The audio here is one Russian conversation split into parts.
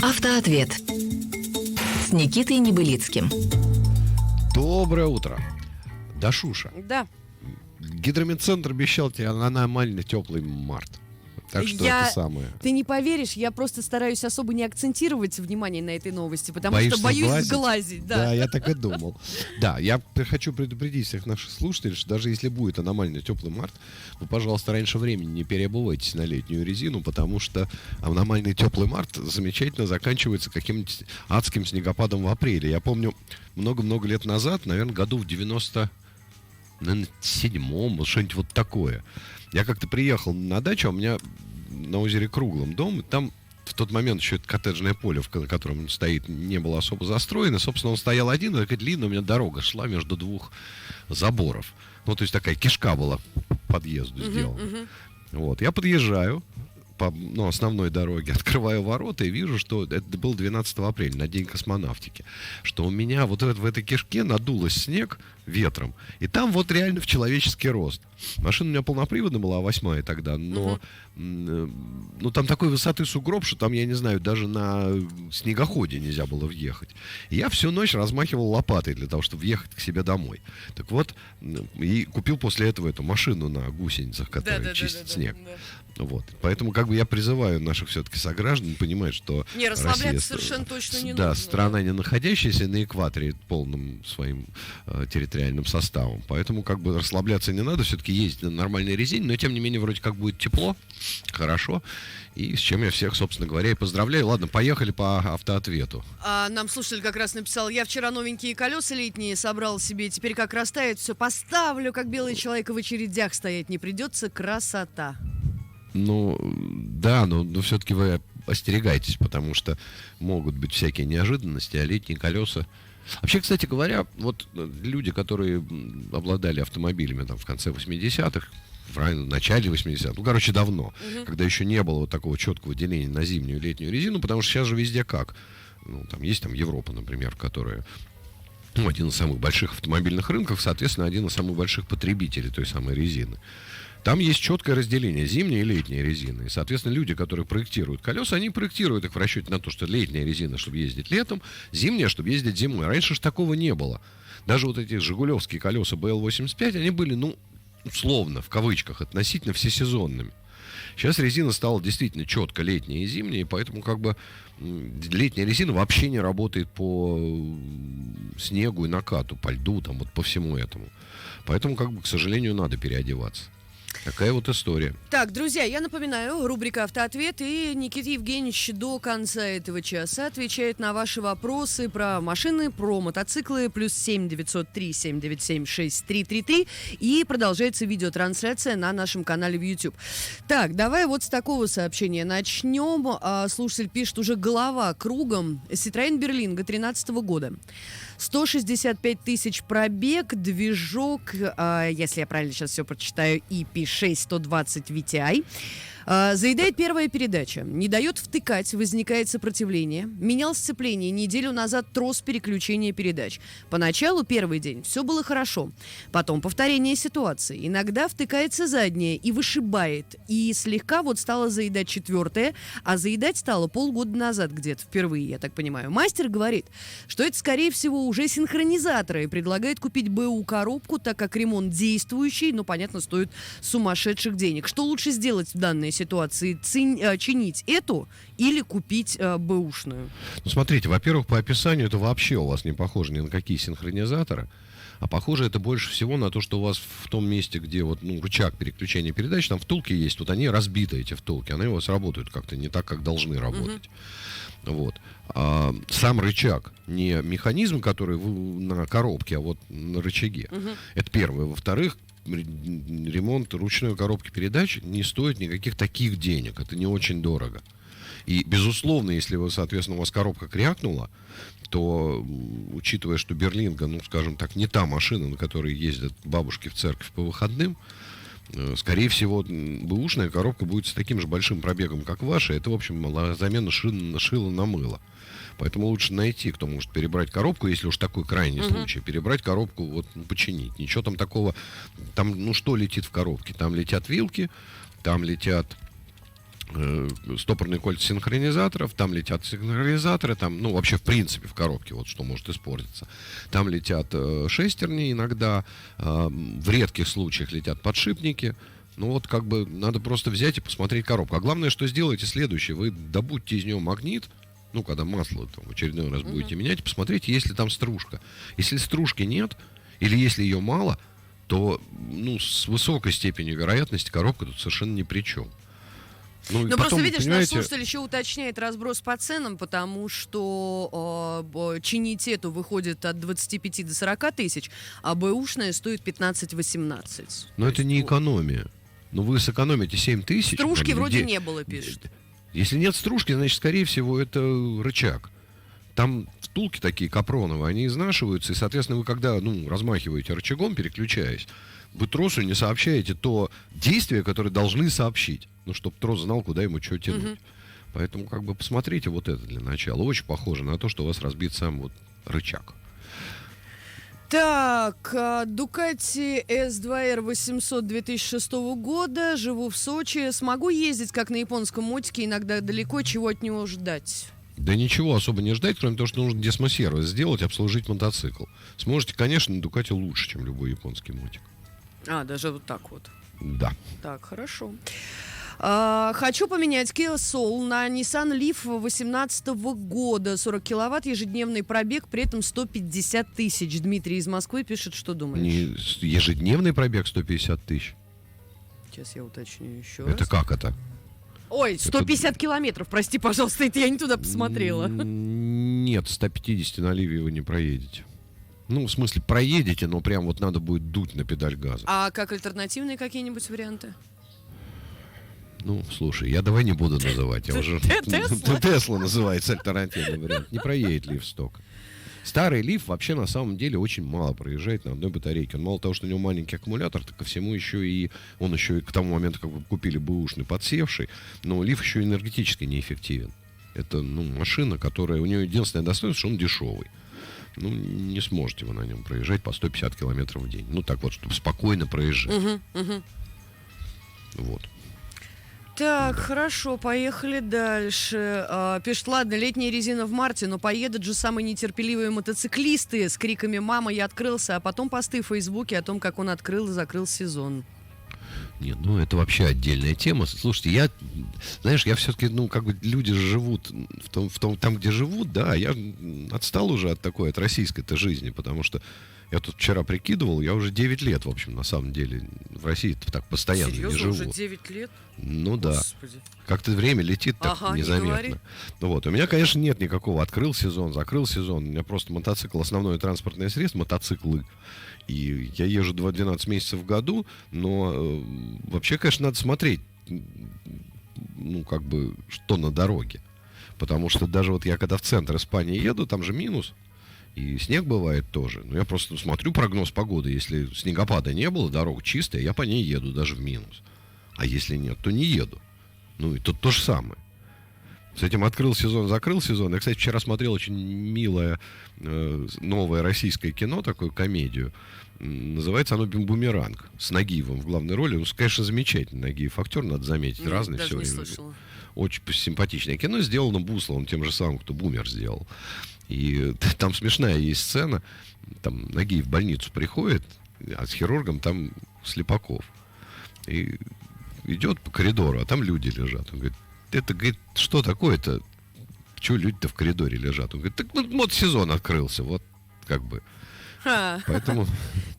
Автоответ с Никитой Небылицким. Доброе утро. Дашуша, Да. Гидрометцентр обещал тебе аномально теплый март. Так что это самое. Ты не поверишь, я просто стараюсь особо не акцентировать внимание на этой новости, потому Боишься что боюсь сглазить? сглазить. Да, я так и думал. Да, я хочу предупредить всех наших слушателей, что даже если будет аномально теплый март, вы, пожалуйста, раньше времени не переобувайтесь на летнюю резину, потому что аномальный теплый март замечательно заканчивается каким-нибудь адским снегопадом в апреле. Я помню, много-много лет назад, наверное, году в 97-м, вот что-нибудь вот такое. Я как-то приехал на дачу, а у меня на озере Круглом дом, и там в тот момент еще это коттеджное поле, на котором он стоит, не было особо застроено. Собственно, он стоял один, и такая длинная у меня дорога шла между двух заборов. Ну, то есть такая кишка была по подъезду сделана. Вот, я подъезжаю по основной дороге, открываю ворота и вижу, что это был 12 апреля, на День космонавтики, что у меня вот в этой кишке надулось снег ветром, и там вот реально в человеческий рост. Машина у меня полноприводная была, 8-я тогда, но там такой высоты сугроб, что там, я не знаю, даже на снегоходе нельзя было въехать. И я всю ночь размахивал лопатой для того, чтобы въехать к себе домой. Так вот, и купил после этого эту машину на гусеницах, которая чистит снег. Вот. Поэтому как бы я призываю наших все-таки сограждан понимать, что Не, расслабляться Россия, совершенно точно не да, нужно. страна, не находящаяся на экваторе полным своим территориальным составом. Поэтому как бы расслабляться не надо, все-таки ездить на нормальной резине, но тем не менее вроде как будет тепло, хорошо. И с чем я всех, собственно говоря, и поздравляю. Ладно, поехали по автоответу. Нам слушатель как раз написал: я вчера новенькие колеса летние собрал себе, теперь как растает, все поставлю, как белый человек, в очередях стоять не придется, красота. Ну, да, но все-таки вы остерегайтесь, потому что могут быть всякие неожиданности, а летние колеса... Вообще, кстати говоря, вот люди, которые обладали автомобилями там в конце 80-х, в начале 80-х, давно, когда еще не было вот такого четкого деления на зимнюю и летнюю резину, потому что сейчас же везде как. Там есть Европа, например, которая... один из самых больших автомобильных рынков, соответственно, один из самых больших потребителей той самой резины. Там есть четкое разделение зимняя и летняя резина. И, соответственно, люди, которые проектируют колеса, они проектируют их в расчете на то, что летняя резина, чтобы ездить летом, зимняя, чтобы ездить зимой. Раньше же такого не было. Даже вот эти жигулевские колеса BL85, они были, условно, в кавычках, относительно всесезонными. Сейчас резина стала действительно четко летняя и зимняя, и поэтому как бы летняя резина вообще не работает по снегу и накату, по льду, там вот по всему этому. Поэтому, как бы, к сожалению, надо переодеваться. Такая вот история. Так, друзья, я напоминаю, рубрика «Автоответ», и Никита Евгеньевич до конца этого часа отвечает на ваши вопросы про машины, про мотоциклы, +7 903 797 6333, и продолжается видеотрансляция на нашем канале в YouTube. Так, давай вот с такого сообщения начнем. Слушатель пишет: уже голова кругом. Citroёn Berlingo 13 года. 165 тысяч пробег, движок, если я правильно сейчас все прочитаю, EP6 120 VTI. Заедает первая передача, не дает втыкать, возникает сопротивление. Менял сцепление, неделю назад трос переключения передач. Поначалу, первый день, все было хорошо. Потом повторение ситуации. Иногда втыкается задняя и вышибает. И слегка вот стало заедать четвертая, а заедать стало полгода назад где-то впервые, я так понимаю. Мастер говорит, что это, скорее всего, уже синхронизаторы, и предлагает купить БУ-коробку, так как ремонт действующий, но, понятно, стоит сумасшедших денег. Что лучше сделать в данной ситуации? Чинить эту или купить бэушную? Смотрите, во-первых, по описанию это вообще у вас не похоже ни на какие синхронизаторы, а похоже это больше всего на то, что у вас в том месте, где вот, рычаг переключения передач, там втулки есть, вот они разбиты, эти втулки, они у вас работают как-то не так, как должны работать. Вот. А сам рычаг, не механизм, который на коробке, а вот на рычаге. Это первое. Во-вторых, ремонт ручной коробки передач не стоит никаких таких денег. Это не очень дорого. И, безусловно, если вы, соответственно, у вас коробка крякнула, то, учитывая, что Берлинго, скажем так, не та машина, на которой ездят бабушки в церковь по выходным, скорее всего, бэушная коробка будет с таким же большим пробегом, как ваша. Это, в общем, замена шила на мыло. Поэтому лучше найти, кто может перебрать коробку, если уж такой крайний случай. Перебрать коробку, починить. Ничего там такого. Там, что летит в коробке? Там летят вилки, там летят стопорные кольца синхронизаторов, там летят синхронизаторы, там, ну, вообще, в принципе, в коробке, вот что может испортиться. Там летят шестерни иногда, в редких случаях летят подшипники. Ну, вот, как бы, надо просто взять и посмотреть коробку. А главное, что сделайте следующее. Вы добудьте из него магнит, ну, когда масло там в очередной раз будете менять, посмотрите, есть ли там стружка. Если стружки нет, или если ее мало, то, ну, с высокой степенью вероятности коробка тут совершенно ни при чем. Ну, Но потом, просто, видишь, понимаете, наш слушатель еще уточняет разброс по ценам, потому что чинить эту выходит от 25 до 40 тысяч, а бэушная стоит 15-18. но это не экономия. Ну, вы сэкономите 7 тысяч. Стружки там, вроде где- не было, пишет. Если нет стружки, значит, скорее всего, это рычаг. Там втулки такие капроновые, они изнашиваются, и, соответственно, вы когда, ну, размахиваете рычагом, переключаясь, вы тросу не сообщаете то действие, которое должны сообщить. Ну, чтобы трос знал, куда ему что тянуть. Поэтому, как бы, посмотрите вот это для начала. Очень похоже на то, что у вас разбит сам вот рычаг. Так, Ducati S2R 800 2006 года, живу в Сочи. Смогу ездить, как на японском мотике, иногда далеко, чего от него ждать? Да ничего особо не ждать, кроме того, что нужно десмосервис сделать, обслужить мотоцикл. Сможете, конечно, на Дукате лучше, чем любой японский мотик. А, даже вот так вот. Да. Так, хорошо. Хочу поменять Kia Soul на Nissan Leaf 2018 года. 40 киловатт, ежедневный пробег, при этом 150 тысяч. Дмитрий из Москвы пишет, что думаешь? Ежедневный пробег 150 тысяч. Сейчас я уточню еще Это раз. как это? Ой, 150 километров, прости, пожалуйста, это я не туда посмотрела. Нет, 150 на Ливе вы не проедете. Ну, в смысле, проедете, но прям вот надо будет дуть на педаль газа. А как альтернативные какие-нибудь варианты? Ну, слушай, я давай не буду называть. Я уже... Тесла? Тесла называется альтернативный вариант. Не проедет Лиф столько. Старый Лиф вообще на самом деле очень мало проезжает на одной батарейке. Он мало того, что у него маленький аккумулятор, так ко всему еще и... Он еще и к тому моменту, как бы купили бэушный, подсевший. Но Лиф еще энергетически неэффективен. Это, ну, машина, которая... У нее единственное достоинство, что он дешевый. Ну, не сможете вы на нем проезжать по 150 километров в день. Ну, так вот, чтобы спокойно проезжать. Вот. Так, хорошо, поехали дальше. Пишет, ладно, летняя резина в марте, но поедут же самые нетерпеливые мотоциклисты с криками «Мама, я открылся», а потом посты в Фейсбуке о том, как он открыл и закрыл сезон. Нет, ну это вообще отдельная тема. Слушайте, я, знаешь, я все-таки, ну, как бы люди живут там, где живут, да, я отстал уже от такой, от российской-то жизни, потому что я тут вчера прикидывал, я уже 9 лет, в общем, на самом деле, в России так постоянно Серьезно, не живу. уже 9 лет? Ну да. Господи. Как-то время летит так Ага, не говори. незаметно. Ну вот, у меня, конечно, нет никакого открыл сезон, закрыл сезон. У меня просто мотоцикл, основное транспортное средство, мотоциклы. И я езжу 12 месяцев в году, но вообще, конечно, надо смотреть, ну, как бы, что на дороге. Потому что даже вот я когда в центр Испании еду, там же минус, и снег бывает тоже. Но я просто смотрю прогноз погоды. Если снегопада не было, дорога чистая, я по ней еду даже в минус. А если нет, то не еду. Ну, и тут то же самое. С этим открыл сезон, закрыл сезон. Я, кстати, вчера смотрел очень милое новое российское кино, такую комедию. Называется оно «Бумеранг» с Нагиевым в главной роли. Ну, конечно, замечательный Нагиев актер, надо заметить, Нет, разный. даже Все не слышала. очень симпатичное кино, сделано Бусловым, тем же самым, кто «Бумер» сделал. И там смешная есть сцена. Там Нагиев в больницу приходит, а с хирургом там Слепаков. И идет по коридору, а там люди лежат. Он говорит, это, говорит, что такое-то? Чего люди-то в коридоре лежат? Он говорит, так вот сезон открылся, вот как бы. Ха. Поэтому,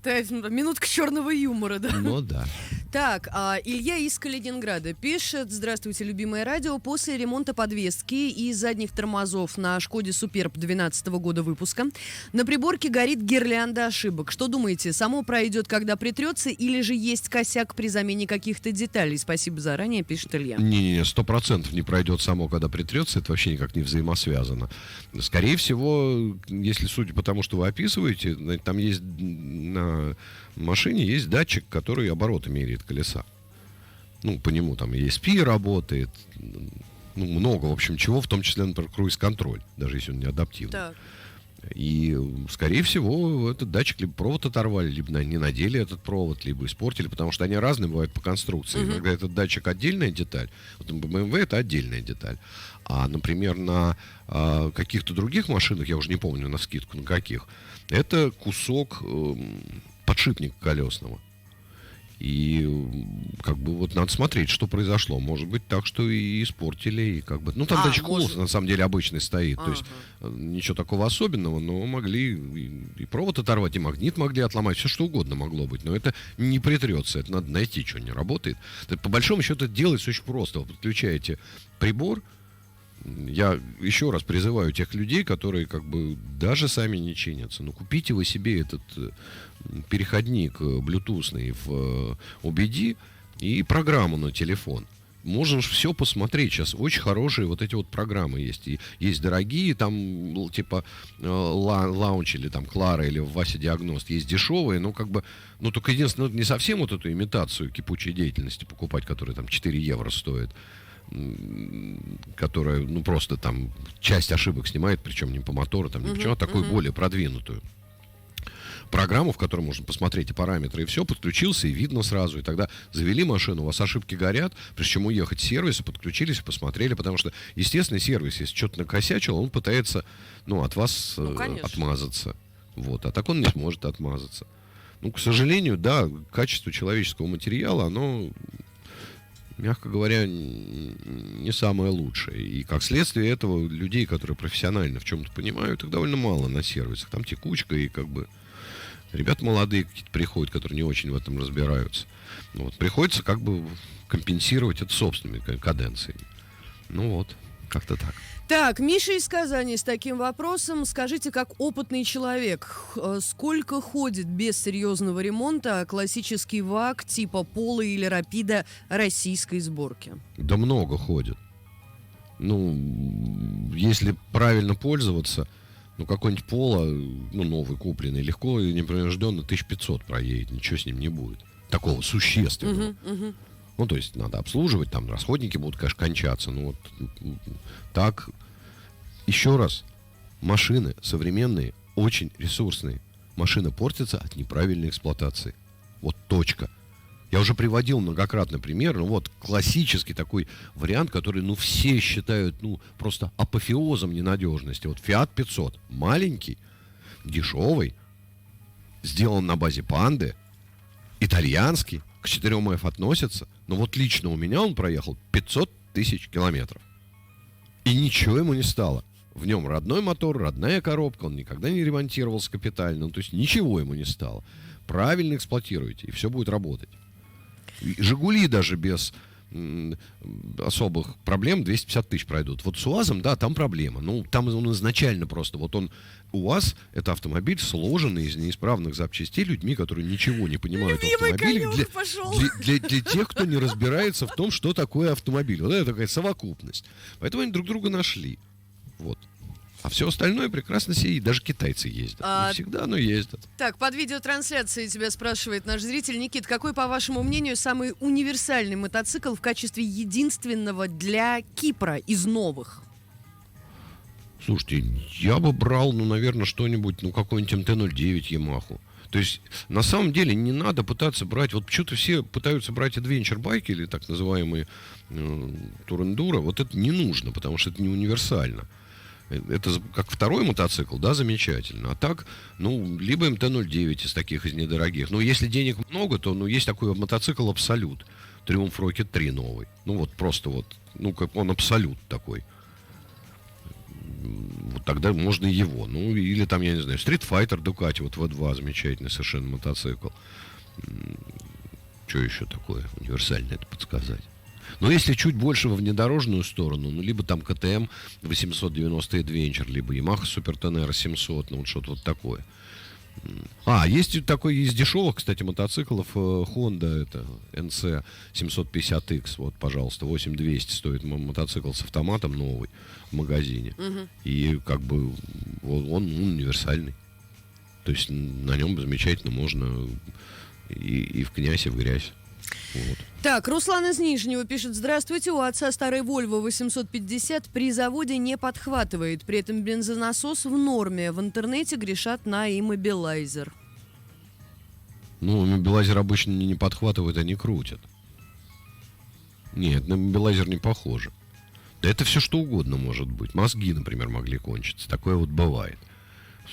Минутка черного юмора, да? ну да. Так, Илья из Калининграда пишет: здравствуйте, любимое радио. После ремонта подвески и задних тормозов на Шкоде Суперб 2012 года выпуска на приборке горит гирлянда ошибок. Что думаете, само пройдет, когда притрется, или же есть косяк при замене каких-то деталей? Спасибо заранее, пишет Илья. Не-не-не, 100% не пройдет само, когда притрется. Это вообще никак не взаимосвязано. Скорее всего, если судя по тому, что вы описываете, там есть на машине есть датчик, который обороты меряет колеса. Ну, по нему там ESP работает. Ну, много, в общем, чего, в том числе, например, круиз-контроль, даже если он не адаптивный. Так. И, скорее всего, этот датчик либо провод оторвали, либо не надели этот провод, либо испортили, потому что они разные бывают по конструкции. Иногда этот датчик отдельная деталь, вот на BMW это отдельная деталь. А, например, на каких-то других машинах, я уже не помню навскидку на каких, это кусок подшипника колесного. И как бы вот надо смотреть, что произошло. Может быть так, что и испортили, и как бы... Ну, там датчик холода, на самом деле, обычный стоит. То есть ничего такого особенного, но могли и провод оторвать, и магнит могли отломать, все что угодно могло быть. Но это не притрется, это надо найти, что не работает. Это, по большому счету, это делается очень просто. Вы подключаете прибор. Я еще раз призываю тех людей, которые как бы даже сами не чинятся. Ну, купите вы себе этот переходник блютусный в OBD и программу на телефон. Можно же все посмотреть. Сейчас очень хорошие вот эти вот программы есть. И есть дорогие, там, типа Launch или там Клара или Вася Диагност. Есть дешевые, но как бы... Ну, только единственное, не совсем вот эту имитацию кипучей деятельности покупать, которая там 4 евро стоит, которая, ну, просто там часть ошибок снимает, причем не по мотору, там, ни почему, а такую более продвинутую программу, в которой можно посмотреть и параметры, и все, подключился, и видно сразу, и тогда завели машину, у вас ошибки горят, прежде чем уехать с сервиса, подключились, посмотрели, потому что, естественно, сервис, если что-то накосячил, он пытается, ну, от вас отмазаться. Вот, а так он не сможет отмазаться. Ну, к сожалению, да, качество человеческого материала, оно, мягко говоря, не самое лучшее. И как следствие этого людей, которые профессионально в чем-то понимают, их довольно мало на сервисах. Там текучка, и как бы ребята молодые какие-то приходят, которые не очень в этом разбираются. Вот. Приходится как бы компенсировать это собственными каденциями. Ну вот, как-то так. Так, Миша из Казани с таким вопросом. Скажите, как опытный человек, сколько ходит без серьезного ремонта классический ВАГ типа Пола или Рапида российской сборки? Да много ходит. Ну, если правильно пользоваться, ну, какой-нибудь Пола, ну, новый купленный, легко и непринужденно 1500 проедет, ничего с ним не будет. Такого существенного. Ну, то есть надо обслуживать, там расходники будут, конечно, кончаться. Ну, вот так. Еще раз, машины современные, очень ресурсные. Машина портится от неправильной эксплуатации. Вот точка. Я уже приводил многократно пример. Ну, вот классический такой вариант, который, ну, все считают, ну, просто апофеозом ненадежности. Вот Fiat 500. Маленький, дешевый, сделан на базе Панды, итальянский, к 4F относится. Но вот лично у меня он проехал 500 тысяч километров. И ничего ему не стало. В нем родной мотор, родная коробка, он никогда не ремонтировался капитально. Ну, то есть ничего ему не стало. Правильно эксплуатируйте, и все будет работать. «Жигули» даже без особых проблем 250 тысяч пройдут. Вот с УАЗом, да, там проблема. Ну, там он изначально просто, вот он, УАЗ, это автомобиль, сложенный из неисправных запчастей людьми, которые ничего не понимают в автомобилях. Для тех, кто не разбирается в том, что такое автомобиль. Вот это такая совокупность. Поэтому они друг друга нашли. Вот. А все остальное прекрасно себе, и даже китайцы ездят. Не всегда, но ездят. Так, под видеотрансляцией тебя спрашивает наш зритель. Никит, какой, по вашему мнению, самый универсальный мотоцикл в качестве единственного для Кипра из новых? Слушайте, я бы брал, ну, наверное, что-нибудь, ну, какой-нибудь МТ-09 Ямаху. То есть, на самом деле, не надо пытаться брать... Вот почему-то все пытаются брать адвенчер-байки, или так называемые турендуро. Вот это не нужно, потому что это не универсально. Это как второй мотоцикл, да, замечательно. А так, ну, либо МТ-09 из таких, из недорогих. Но если денег много, то, ну, есть такой мотоцикл Абсолют. Триумф Рокет 3 новый. Ну, вот просто вот, ну, как он Абсолют такой. Вот тогда можно его. Ну, или там, я не знаю, Street Fighter Ducati, вот V2, замечательный совершенно мотоцикл. Что еще такое универсальное это подсказать? Но если чуть больше во внедорожную сторону, ну, либо там КТМ 890 Adventure, либо Yamaha Super Tenere 700, ну, вот что-то вот такое. Есть такой, из дешевых, кстати, мотоциклов Honda, это NC 750X, вот, пожалуйста, 8200 стоит мотоцикл с автоматом новый в магазине. И как бы он универсальный. То есть на нем замечательно можно и в князь, и в грязь. Вот. Так, Руслан из Нижнего пишет: здравствуйте, у отца старый Volvo 850 при заводе не подхватывает, при этом бензонасос в норме. В интернете грешат на иммобилайзер. Ну, иммобилайзер обычно не подхватывает, а не крутят. Нет, на иммобилайзер не похоже. Да это все что угодно может быть. Мозги, например, могли кончиться. Такое вот бывает.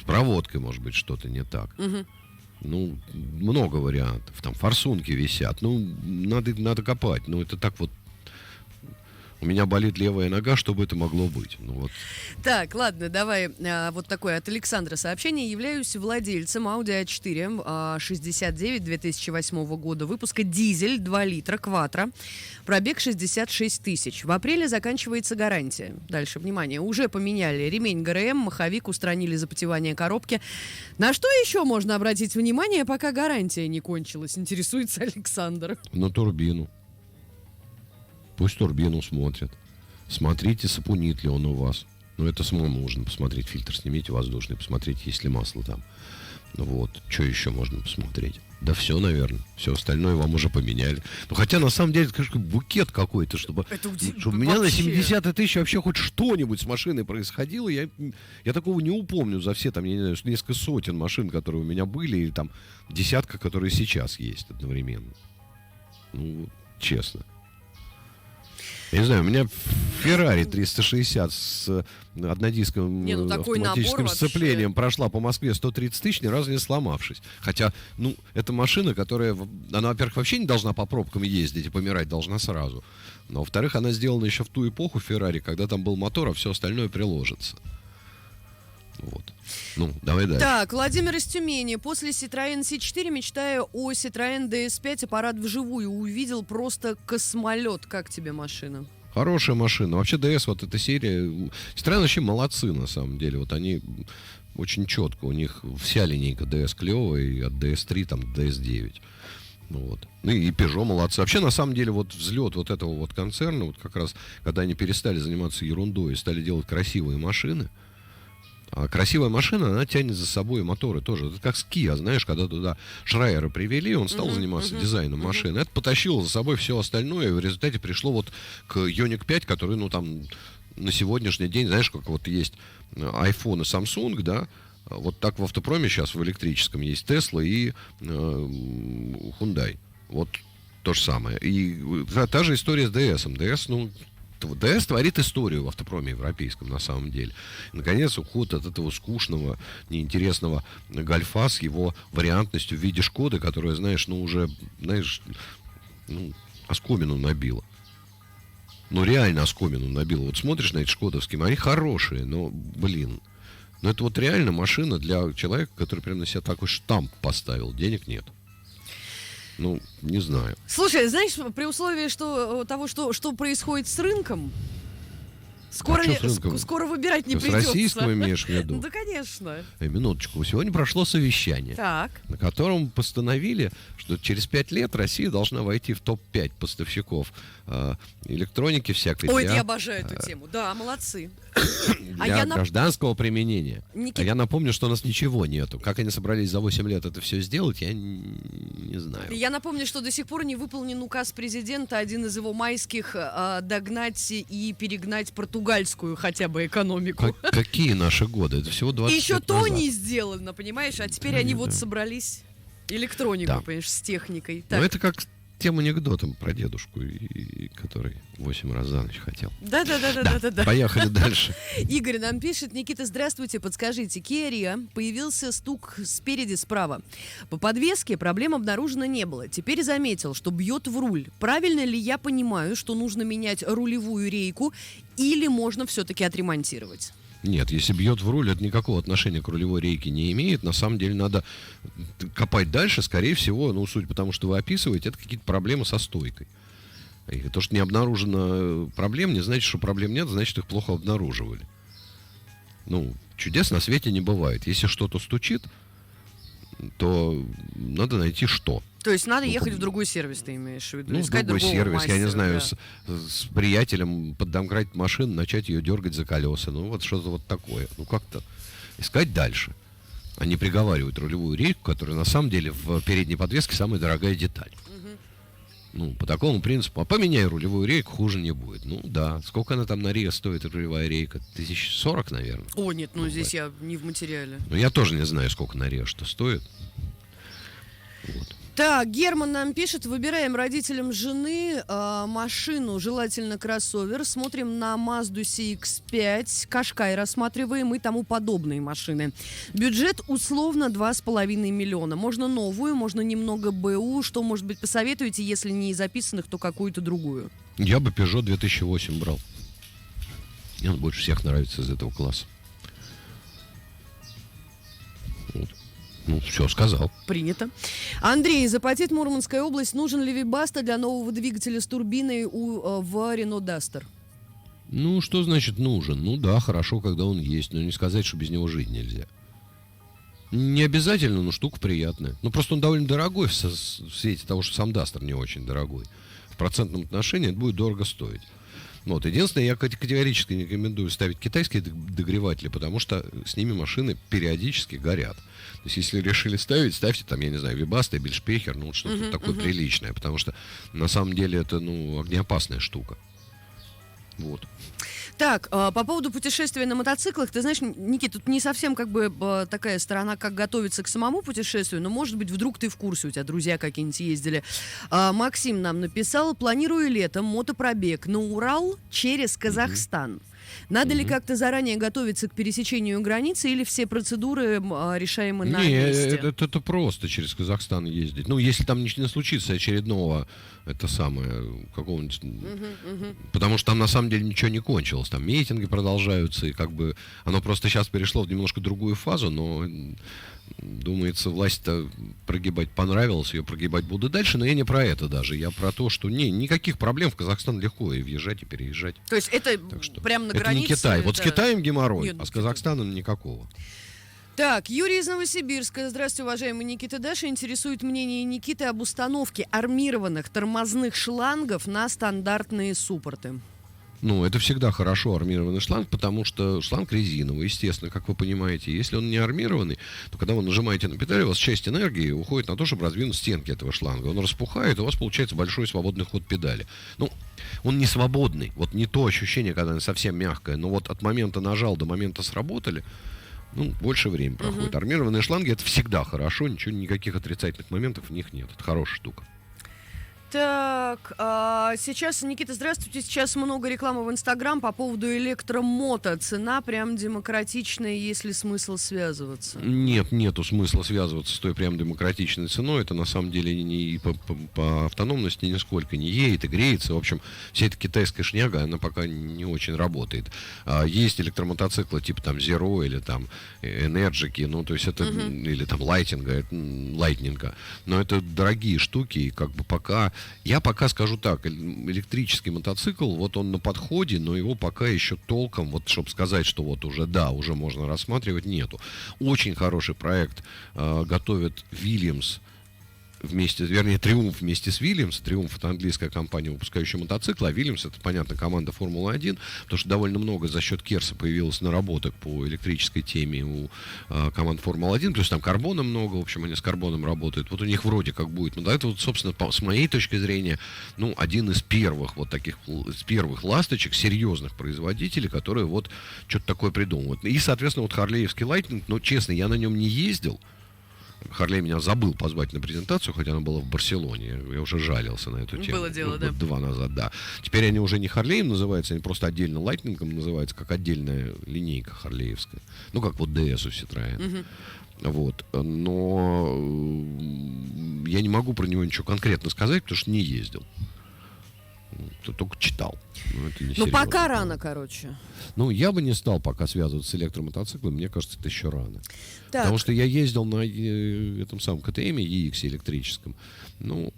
С проводкой может быть что-то не так. Мгм. Ну, много вариантов. Там форсунки висят. Ну, надо копать. Ну, это так вот. У меня болит левая нога, чтобы это могло быть. Ну, вот. Так, ладно, давай вот такое от Александра сообщение. Являюсь владельцем Audi A4 69 2008 года выпуска, дизель 2 литра, кватро, пробег 66 тысяч. В апреле заканчивается гарантия. Дальше, внимание, уже поменяли ремень ГРМ, маховик, устранили запотевание коробки. На что еще можно обратить внимание, пока гарантия не кончилась, интересуется Александр. На турбину. Пусть турбину смотрят. Смотрите, сапунит ли он у вас. Ну, это самому нужно посмотреть. Фильтр снимите воздушный, посмотреть, есть ли масло там. Вот. Что еще можно посмотреть? Да все, наверное. Все остальное вам уже поменяли. Ну, хотя, на самом деле, это, конечно, букет какой-то, чтобы у меня на 70 тысяч вообще хоть что-нибудь с машиной происходило. Я такого не упомню за все, там, я не знаю, несколько сотен машин, которые у меня были, или там десятка, которые сейчас есть одновременно. Ну, честно. Я не знаю, у меня Ferrari 360 с однодисковым такой автоматическим набор сцеплением вообще. прошла по Москве 130 тысяч, ни разу не сломавшись. Хотя, ну, это машина, которая, она, во-первых, вообще не должна по пробкам ездить и помирать должна сразу. Но, во-вторых, она сделана еще в ту эпоху Ferrari, когда там был мотор, а все остальное приложится. Вот. Ну, давай дальше. Так, Владимир из Тюмени. После Citroёn C4 мечтаю о Citroёn DS5. Аппарат вживую увидел, просто космолет. Как тебе машина? Хорошая машина. Вообще DS, вот эта серия, Citroёn вообще молодцы, на самом деле. Вот они очень четко, у них вся линейка DS клевая, и от DS3 там до DS9. Вот. Ну и Peugeot молодцы. Вообще, на самом деле, вот взлет вот этого вот концерна, вот как раз, когда они перестали заниматься ерундой и стали делать красивые машины. А красивая машина, она тянет за собой моторы тоже. Это как с Kia, знаешь, когда туда Шрайера привели, он стал заниматься дизайном машины. Это потащило за собой все остальное, и в результате пришло вот к Ioniq 5, который, ну, там, на сегодняшний день, знаешь, как вот есть iPhone и Samsung, да, вот так в автопроме сейчас в электрическом есть Tesla и Hyundai. Вот то же самое. И та же история с DS. DS, ну, DS творит историю в автопроме европейском, на самом деле. И, наконец, уход от этого скучного, неинтересного Гольфа с его вариантностью в виде Шкоды, которая, знаешь, ну, уже, знаешь, ну, оскомину набила. Ну, реально оскомину набила. Вот смотришь на эти шкодовские, они хорошие, но, блин. Но это вот реально машина для человека, который прям на себя такой штамп поставил. Денег нет. Ну, не знаю. Слушай, знаешь, при условии того, что происходит с рынком, скоро, что с рынком? скоро выбирать не Ты с придется. российского имеешь в виду? Да, конечно. Минуточку. Сегодня прошло совещание, Так. на котором постановили, что через 5 лет Россия должна войти в топ-5 поставщиков электроники всякой Ой, для, я обожаю эту тему. Да, молодцы. для гражданского применения. Никит- А я напомню, что у нас ничего нету. Как они собрались за 8 лет это все сделать, я не знаю. Я напомню, что до сих пор не выполнен указ президента, один из его майских, догнать и перегнать португальскую хотя бы экономику. Какие наши годы? Это всего 20 И еще лет то назад. не сделано, понимаешь? А теперь Да, они да. вот собрались электронику, Да. понимаешь, с техникой. Ну, Так. это как тем анекдотом про дедушку, который 8 раз за ночь хотел. Да. Поехали дальше. Игорь нам пишет: Никита, здравствуйте, подскажите, Kia Rio, появился стук спереди справа. По подвеске проблем обнаружено не было. Теперь заметил, что бьет в руль. Правильно ли я понимаю, что нужно менять рулевую рейку или можно все-таки отремонтировать? Нет, если бьет в руль, это никакого отношения к рулевой рейке не имеет. На самом деле надо копать дальше. Скорее всего, ну, судя по тому, что вы описываете, это какие-то проблемы со стойкой. И то, что не обнаружено проблем, не значит, что проблем нет, значит, их плохо обнаруживали. Ну, чудес на свете не бывает. Если что-то стучит, то надо найти что. То есть надо Ну, ехать в другой сервис, ты имеешь в виду? Ну, Искать другой другого сервис, я не мастера, знаю, да. с приятелем поддомкратить машину, начать ее дергать за колеса. Ну, вот что-то вот такое. Ну, как-то искать дальше. А не приговаривать рулевую рейку, которая на самом деле в передней подвеске самая дорогая деталь. Ну, по такому принципу. А поменяй рулевую рейку, хуже не будет. Ну, да. Сколько она там на РИА стоит, рулевая рейка? 1040, наверное. О, нет, ну Ну, здесь я не в материале. Ну, я тоже не знаю, сколько на РИА что стоит. Вот. Так, Герман нам пишет, выбираем родителям жены машину, желательно кроссовер, смотрим на Mazda CX-5, Qashqai рассматриваем и тому подобные машины. Бюджет условно 2,5 миллиона. Можно новую, можно немного БУ. Что, может быть, посоветуете, если не из записанных, то какую-то другую? Я бы Peugeot 2008 брал. Мне он больше всех нравится из этого класса. Вот. Ну, все, сказал. Принято. Андрей, Запотеть, Мурманская область. Нужен ли Вибаста для нового двигателя с турбиной в Renault Duster? Ну, что значит нужен? Ну да, хорошо, когда он есть, но не сказать, что без него жить нельзя. Не обязательно, но штука приятная. Ну, просто он довольно дорогой в свете того, что сам Duster не очень дорогой. В процентном отношении это будет дорого стоить. Вот. Единственное, я категорически не рекомендую ставить китайские догреватели, потому что с ними машины периодически горят. То есть, если решили ставить, ставьте там, я не знаю, Вибаста, Бельшпехер, ну, вот что-то такое приличное, потому что на самом деле это, ну, огнеопасная штука. Вот. Так, по поводу путешествия на мотоциклах, ты знаешь, Никит, тут не совсем как бы такая сторона, как готовиться к самому путешествию, но, может быть, вдруг ты в курсе, у тебя друзья какие-нибудь ездили. Максим нам написал, планирую летом мотопробег на Урал через Казахстан. Надо ли как-то заранее готовиться к пересечению границы или все процедуры решаемы на месте? Это просто через Казахстан ездить. Ну, если там не случится очередного, это самое, какого-нибудь... Потому что там на самом деле ничего не кончилось. Там митинги продолжаются, и как бы оно просто сейчас перешло в немножко другую фазу, но... Думается, власть-то прогибать понравилось, ее прогибать буду дальше, но я не про это даже. Я про то, что никаких проблем в Казахстан легко и въезжать, и переезжать. То есть это прямо на это границе? Это не Китай. Вот да. с Китаем геморрой, Нет, а с Казахстаном никакого. Так, Юрий из Новосибирска. Здравствуйте, уважаемый Никита Даша. Интересует мнение Никиты об установке армированных тормозных шлангов на стандартные суппорты. Ну, это всегда хорошо, армированный шланг, потому что шланг резиновый, естественно, как вы понимаете. Если он не армированный, то когда вы нажимаете на педаль, у вас часть энергии уходит на то, чтобы раздвинуть стенки этого шланга. Он распухает, и у вас получается большой свободный ход педали. Ну, он не свободный. Вот не то ощущение, когда она совсем мягкая. Но вот от момента нажал до момента сработали, ну, больше времени проходит. Армированные шланги — это всегда хорошо, никаких отрицательных моментов в них нет. Это хорошая штука. Так, сейчас, Никита, здравствуйте. Сейчас много рекламы в Инстаграм по поводу электромото. Цена прям демократичная, есть ли смысл связываться? Нету смысла связываться с той прям демократичной ценой. Это на самом деле не по автономности нисколько не едет и греется. В общем, вся эта китайская шняга, она пока не очень работает. Есть электромотоциклы типа там Zero или там Энерджики, ну, то есть это, или там Лайтнинга. Но это дорогие штуки, и как бы я пока скажу так, электрический мотоцикл, вот он на подходе, но его пока еще толком, вот чтобы сказать, что вот уже можно рассматривать, нету. Очень хороший проект готовит Williams Триумф вместе с Williams. Триумф — это английская компания, выпускающая мотоциклы, а Williams — это, понятно, команда Формулы-1, потому что довольно много за счет Керса появилось наработок по электрической теме у команд Формулы-1, плюс там карбона много, в общем, они с карбоном работают. Вот у них вроде как будет. Но это вот, собственно, с моей точки зрения, ну, один из первых вот таких, из первых ласточек, серьезных производителей, которые вот что-то такое придумывают. И, соответственно, вот харлеевский Lightning, но, честно, я на нем не ездил. Харлей меня забыл позвать на презентацию, хотя она была в Барселоне. Я уже жалился на эту тему. Было дело, да. 2 назад, да. Теперь они уже не Харлеем называются, они просто отдельно Лайтнингом называются, как отдельная линейка харлеевская. Ну, как вот DS у Citroёn. Вот. Но я не могу про него ничего конкретно сказать, потому что не ездил. Только читал. Ну, пока рано, короче. Ну, я бы не стал пока связываться с электромотоциклом. Мне кажется, это еще рано. Так. Потому что я ездил на этом самом КТМ EX электрическом. Ну,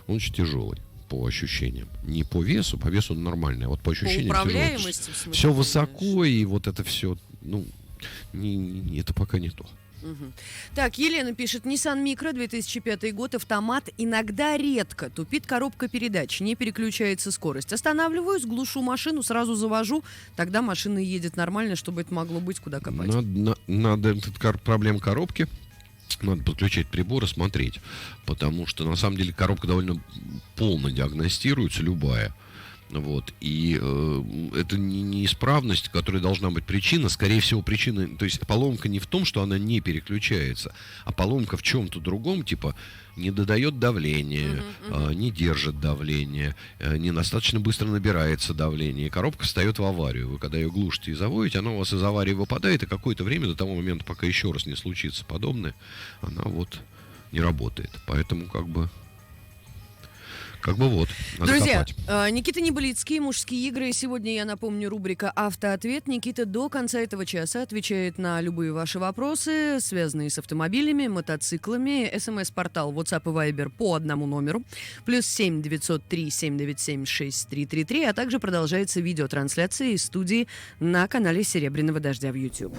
он очень тяжелый по ощущениям. Не по весу он нормальный, а вот по ощущениям. По управляемости, в смысле, все высоко, и вот это все, ну, это пока не то. Так, Елена пишет, Nissan Micra, 2005 год, автомат, иногда редко тупит коробка передач, не переключается скорость. Останавливаюсь, глушу машину, сразу завожу, тогда машина едет нормально, чтобы это могло быть, куда копать. Надо проблем коробки надо подключать прибор и смотреть. Потому что, на самом деле, коробка довольно полно диагностируется, любая. Вот. И это не неисправность, которая должна быть причина. Скорее всего, причина... То есть поломка не в том, что она не переключается, а поломка в чем-то другом, типа не додает давления, не держит давление, недостаточно быстро набирается давление. И коробка встает в аварию. Вы когда ее глушите и заводите, она у вас из аварии выпадает, и какое-то время до того момента, пока еще раз не случится подобное, она вот не работает. Поэтому как бы вот, надо Друзья, копать. Никита Небылицкий, «Мужские игры». Сегодня, я напомню, рубрика «Автоответ». Никита до конца этого часа отвечает на любые ваши вопросы, связанные с автомобилями, мотоциклами. СМС-портал WhatsApp и Viber по одному номеру. +7 903 797 6333. А также продолжается видеотрансляция из студии на канале «Серебряного дождя» в YouTube.